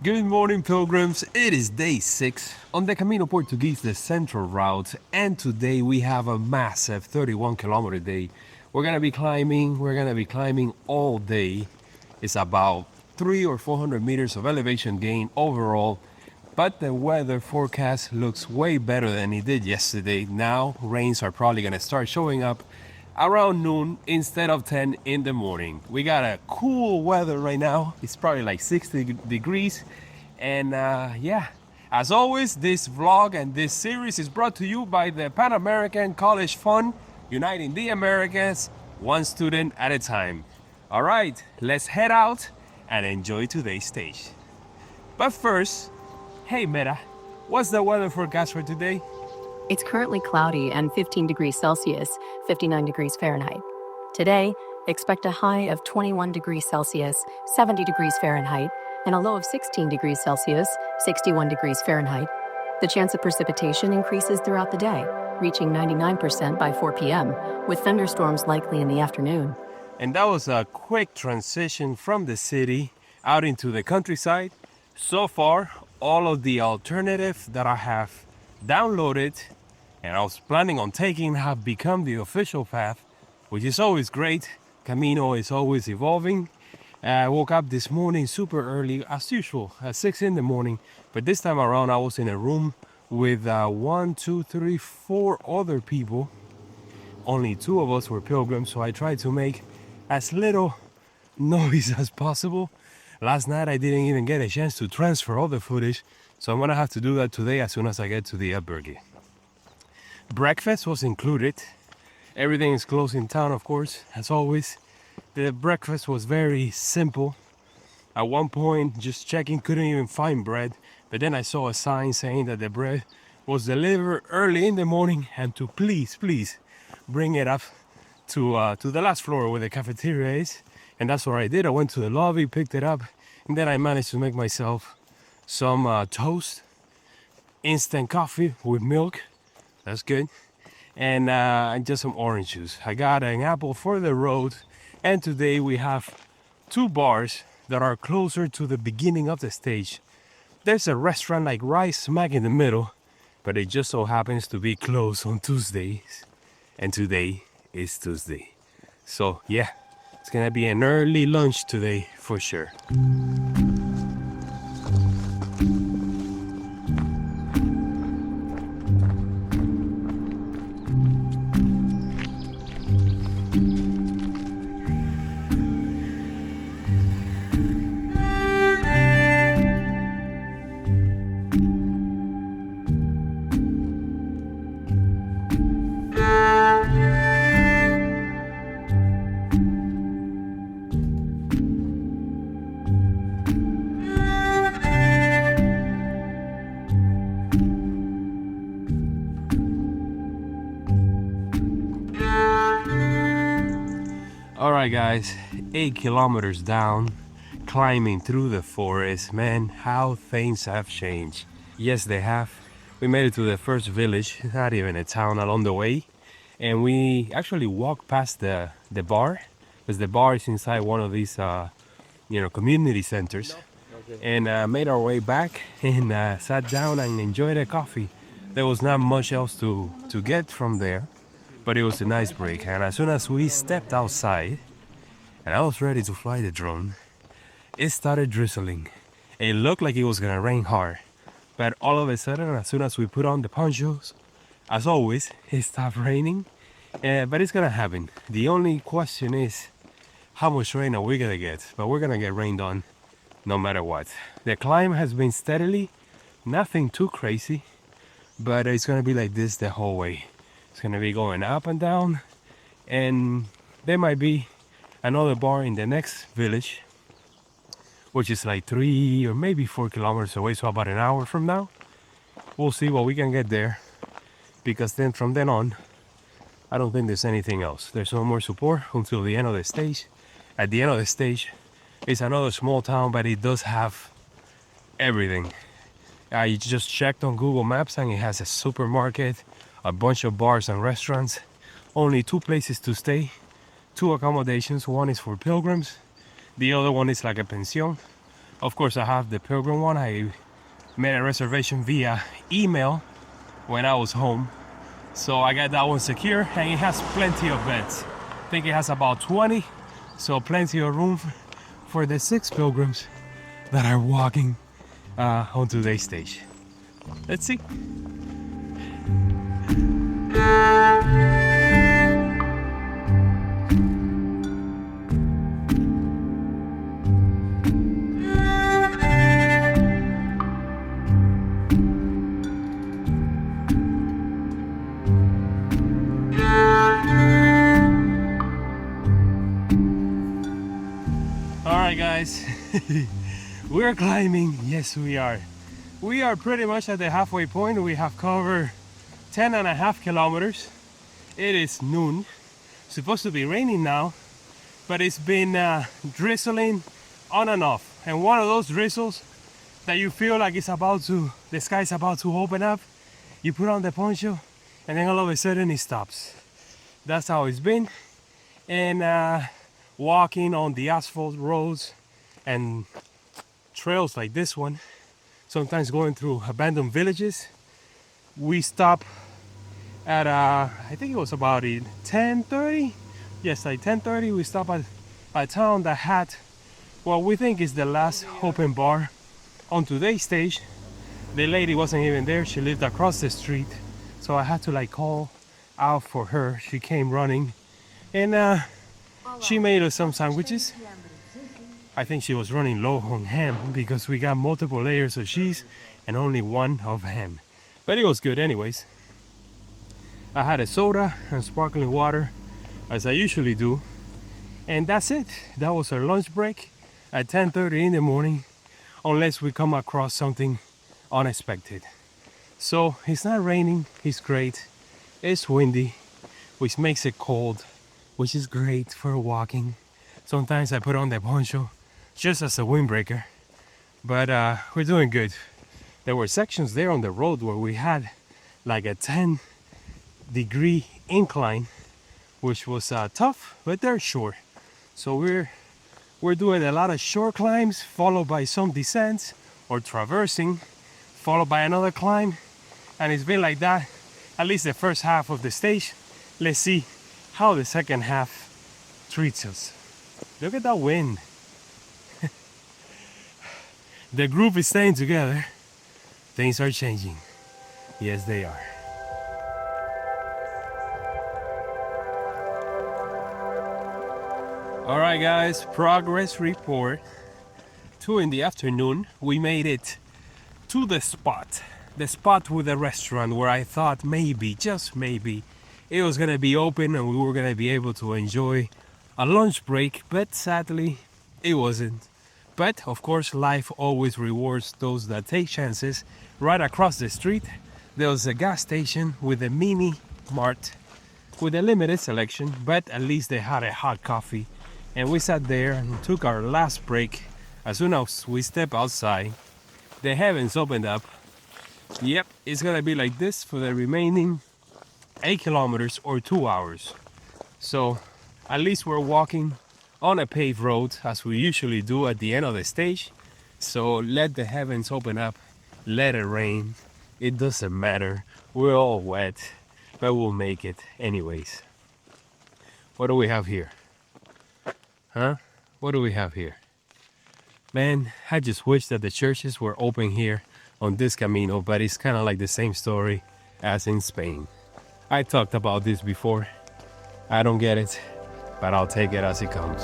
Good morning, pilgrims. It is day 6 on the Camino Portuguese, the central route, and today we have a massive 31-kilometer day. We're gonna be climbing all day. It's about 300 or 400 meters of elevation gain overall, but the weather forecast looks way better than it did yesterday. Now rains are probably gonna start showing up around noon instead of 10 in the morning. We got a cool weather right now. It's probably like 60 degrees. And yeah, as always, this vlog and this series is brought to you by the Pan American College Fund, uniting the Americas, one student at a time. All right, let's head out and enjoy today's stage. But first, hey Meta, what's the weather forecast for today? It's currently cloudy and 15 degrees Celsius, 59 degrees Fahrenheit. Today, expect a high of 21 degrees Celsius, 70 degrees Fahrenheit, and a low of 16 degrees Celsius, 61 degrees Fahrenheit. The chance of precipitation increases throughout the day, reaching 99% by 4 p.m., with thunderstorms likely in the afternoon. And that was a quick transition from the city out into the countryside. So far, all of the alternatives that I have downloaded and I was planning on taking have become the official path, which is always great. Camino is always evolving. I woke up this morning super early, as usual, at 6 in the morning. But this time around, I was in a room with 4 other people. Only 2 of us were pilgrims, so I tried to make as little noise as possible. Last night, I didn't even get a chance to transfer all the footage, so I'm gonna have to do that today as soon as I get to the Albergaria. Breakfast was included. Everything is closed in town, of course, as always. The breakfast was very simple. At one point, just checking, couldn't even find bread. But then I saw a sign saying that the bread was delivered early in the morning and to please bring it up to the last floor where the cafeteria is. And that's what I did. I went to the lobby, picked it up, and then I managed to make myself some toast, instant coffee with milk. That's good. And just some orange juice. I got an apple for the road. And today we have 2 bars that are closer to the beginning of the stage. There's a restaurant like right smack in the middle, but it just so happens to be closed on Tuesdays. And today is Tuesday. So yeah, it's gonna be an early lunch today for sure. Alright guys, 8 kilometers down, climbing through the forest. Man, how things have changed. Yes, they have. We made it to the first village, not even a town along the way. And we actually walked past the bar, because the bar is inside one of these community centers. And made our way back and sat down and enjoyed a coffee. There was not much else to get from there. But it was a nice break, and as soon as we stepped outside and I was ready to fly the drone, it started drizzling. It looked like it was gonna rain hard, but all of a sudden, as soon as we put on the ponchos, as always, it stopped raining. But it's gonna happen. The only question is how much rain are we gonna get? But we're gonna get rained on no matter what. The climb has been steadily, nothing too crazy, but it's gonna be like this the whole way. It's gonna be going up and down, and there might be another bar in the next village, which is like 3 or maybe 4 kilometers away, so about an hour from now. We'll see what we can get there, because then from then on, I don't think there's anything else. There's no more support until the end of the stage. At the end of the stage, it's another small town, but it does have everything. I just checked on Google Maps and it has a supermarket, a bunch of bars and restaurants, only 2 places to stay, 2 accommodations. One is for pilgrims, the other one is like a pension. Of course, I have the Pilgrim one. I made a reservation via email when I was home. So I got that one secure, and it has plenty of beds. I think it has about 20, so plenty of room for the 6 pilgrims that are walking on today's stage. Let's see. Alright guys, we're climbing. Yes, we are. We are pretty much at the halfway point. We have covered 10.5 kilometers. It is noon. It's supposed to be raining now, but it's been drizzling on and off. And one of those drizzles that you feel like the sky's about to open up. You put on the poncho, and then all of a sudden it stops. That's how it's been. And walking on the asphalt roads and trails like this one, sometimes going through abandoned villages. We stop at I think it was about 10:30. Yes, like 10:30. We stop at a town that had what we think is the last open bar on today's stage. The lady wasn't even there. She lived across the street, so I had to like call out for her. She came running, and she made us some sandwiches. I think she was running low on ham because we got multiple layers of cheese and only one of ham. But it was good anyways. I had a soda and sparkling water, as I usually do. And that's it. That was our lunch break at 10:30 in the morning, unless we come across something unexpected. So it's not raining, it's great. It's windy, which makes it cold, which is great for walking. Sometimes I put on the poncho just as a windbreaker, but we're doing good. There were sections there on the road where we had like a 10-degree incline, which was tough, but they're short. So we're doing a lot of short climbs, followed by some descents or traversing, followed by another climb, and it's been like that at least the first half of the stage. Let's see how the second half treats us. Look at that wind. The group is staying together. Things are changing. Yes, they are. All right, guys, progress report. 2 in the afternoon, we made it to the spot with the restaurant where I thought maybe, just maybe, it was gonna be open and we were gonna be able to enjoy a lunch break, but sadly, it wasn't. But of course, life always rewards those that take chances. Right across the street, there was a gas station with a mini mart with a limited selection, but at least they had a hot coffee. And we sat there and took our last break. As soon as we step outside, the heavens opened up. Yep, it's gonna be like this for the remaining 8 kilometers or 2 hours. So at least we're walking on a paved road as we usually do at the end of the stage. So let the heavens open up, let it rain. It doesn't matter. We're all wet, but we'll make it anyways. What do we have here? Huh? What do we have here? Man, I just wish that the churches were open here on this Camino, but it's kind of like the same story as in Spain. I talked about this before. I don't get it, but I'll take it as it comes.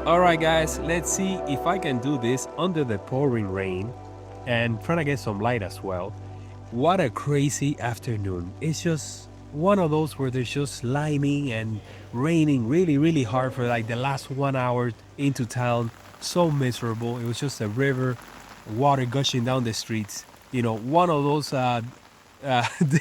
Alright guys, let's see if I can do this under the pouring rain and trying to get some light as well. What a crazy afternoon. It's just one of those where there's just lightning and raining really hard for like the last 1 hour into town. So miserable. It was just a river, water gushing down the streets. You know, one of those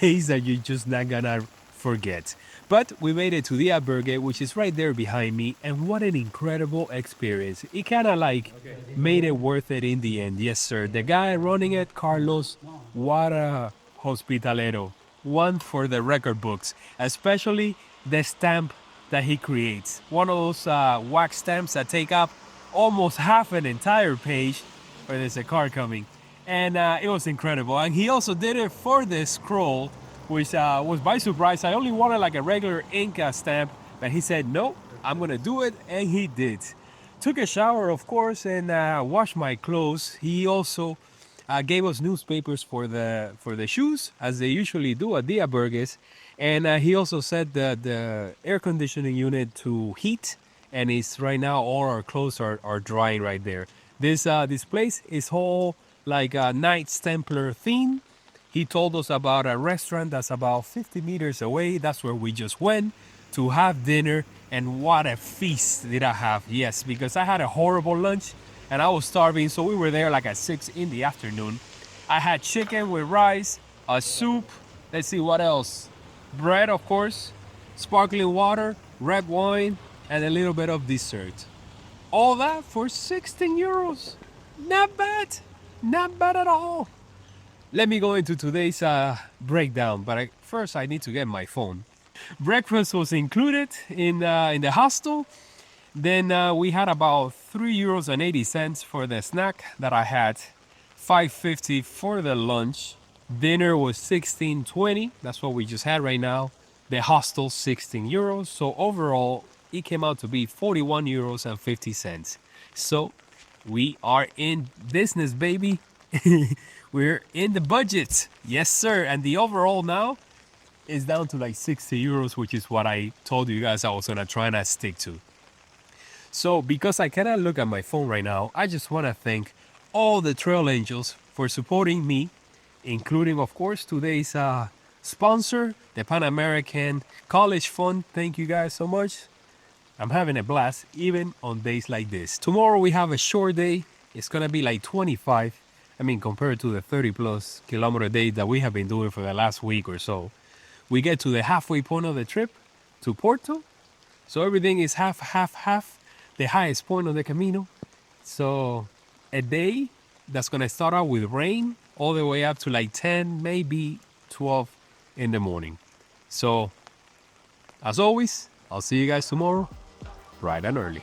days that you're just not gonna forget. But we made it to the Albergue, which is right there behind me, and what an incredible experience. It kind of like made it worth it in the end. Yes, sir. The guy running it, Carlos, what a hospitalero. One for the record books, especially the stamp that he creates. One of those wax stamps that take up almost half an entire page where there's a car coming. And it was incredible. And he also did it for the scroll, which was by surprise. I only wanted like a regular Inca stamp, but he said, no, I'm gonna do it, and he did. Took a shower, of course, and washed my clothes. He also gave us newspapers for the shoes, as they usually do at the albergues. And he also set the air conditioning unit to heat, and it's right now all our clothes are drying right there. This place is whole like a Knights Templar theme. He told us about a restaurant that's about 50 meters away. That's where we just went to have dinner, and what a feast did I have. Yes, because I had a horrible lunch and I was starving, so we were there like at 6 in the afternoon. I had chicken with rice, a soup, let's see what else, bread, of course, sparkling water, red wine, and a little bit of dessert. All that for 16 euros. Not bad. Not bad at all. Let me go into today's breakdown, but first I need to get my phone. Breakfast was included in the hostel. Then we had about 3 euros and 80 cents for the snack that I had, 5.50 for the lunch. Dinner was 16.20. That's what we just had right now. The hostel 16 euros. So overall, it came out to be 41 euros and 50 cents. So we are in business, baby. We're in the budget. Yes, sir. And the overall now is down to like 60 euros, which is what I told you guys I was gonna try and stick to. So because I cannot look at my phone right now, I just want to thank all the trail angels for supporting me, including, of course, today's sponsor, the Pan American College Fund. Thank you guys so much. I'm having a blast, even on days like this. Tomorrow we have a short day. It's gonna be like 25. I mean, compared to the 30 plus kilometer day that we have been doing for the last week or so. We get to the halfway point of the trip to Porto. So everything is half, half, half. The highest point of the Camino. So a day that's gonna start out with rain all the way up to like 10, maybe 12 in the morning. So as always, I'll see you guys tomorrow, bright and early.